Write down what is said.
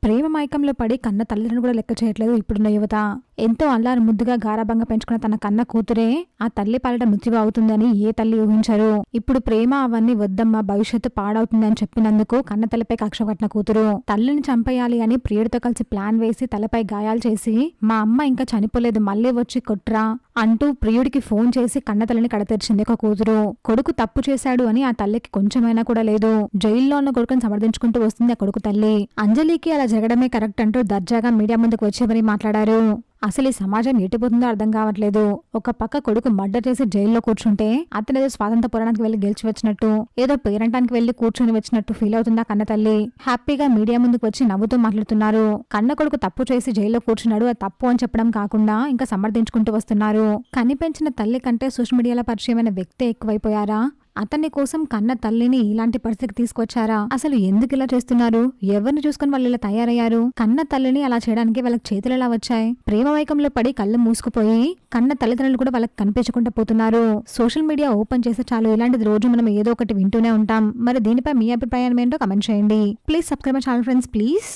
ప్రేమ మైకంలో పడి కన్న తల్లిదండ్రులను కూడా లెక్క చేయట్లేదు ఇప్పుడున్న యువత. ఎంతో అల్లారు ముద్దుగా గారాబంగా పెంచుకున్న తన కన్న కూతురే ఆ తల్లి పాలట మృత్యువు అవుతుందని ఏ తల్లి ఊహించరు. ఇప్పుడు ప్రేమ అవన్నీ వద్దమ్మా, భవిష్యత్తు పాడవుతుందని చెప్పినందుకు కన్న తల్లిపై కక్ష కట్టిన కూతురు తల్లిని చంపేయాలి అని ప్రియుడితో కలిసి ప్లాన్ వేసి తలపై గాయాలు చేసి మా అమ్మ ఇంకా చనిపోలేదు, మళ్ళీ వచ్చి కొట్రా అంటూ ప్రియుడికి ఫోన్ చేసి కన్న తల్లిని కడతెరిచింది ఒక కూతురు. కొడుకు తప్పు చేశాడు అని ఆ తల్లికి కొంచెమైనా కూడా లేదు. జైల్లో ఉన్న కొడుకుని సమర్థించుకుంటూ వస్తుంది ఆ కొడుకు తల్లి. అంజలికి అలా జరగడమే కరెక్ట్ అంటూ దర్జాగా మీడియా ముందుకు వచ్చి మరీ మాట్లాడారు. అసలు ఈ సమాజం ఎటుపోతుందో అర్థం కావట్లేదు. ఒక పక్క కొడుకు మర్డర్ చేసి జైల్లో కూర్చుంటే అతను ఏదో స్వాతంత్ర పోరాటానికి వెళ్లి గెలిచి వచ్చినట్టు, ఏదో పేరంటానికి వెళ్లి కూర్చుని వచ్చినట్టు ఫీల్ అవుతుందా కన్న తల్లి. హ్యాపీగా మీడియా ముందుకు వచ్చి నవ్వుతూ మాట్లాడుతున్నారు. కన్న కొడుకు తప్పు చేసి జైల్లో కూర్చున్నాడు, అది తప్పు అని చెప్పడం కాకుండా ఇంకా సమర్థించుకుంటూ వస్తున్నారు. కనిపెంచిన తల్లి కంటే సోషల్ మీడియాలో పరిచయమైన వ్యక్తి ఎక్కువైపోయారా? అతన్ని కోసం కన్న తల్లిని ఇలాంటి పరిస్థితికి తీసుకొచ్చారా? అసలు ఎందుకు ఇలా చేస్తున్నారు? ఎవరిని చూసుకుని వాళ్ళు ఇలా తయారయ్యారు? కన్న తల్లిని అలా చేయడానికి వాళ్ళకి చేతులు ఎలా వచ్చాయి? ప్రేమ వైకంలో పడి కళ్ళు మూసుకుపోయి కన్న తల్లిదండ్రులు కూడా వాళ్ళకి కనిపించకుండా పోతున్నారు. సోషల్ మీడియా ఓపెన్ చేస్తే చాలు ఇలాంటిది రోజు మనం ఏదో ఒకటి వింటూనే ఉంటాం. మరి దీనిపై మీ అభిప్రాయం ఏంటో కమెంట్ చేయండి. Please subscribe my channel friends please.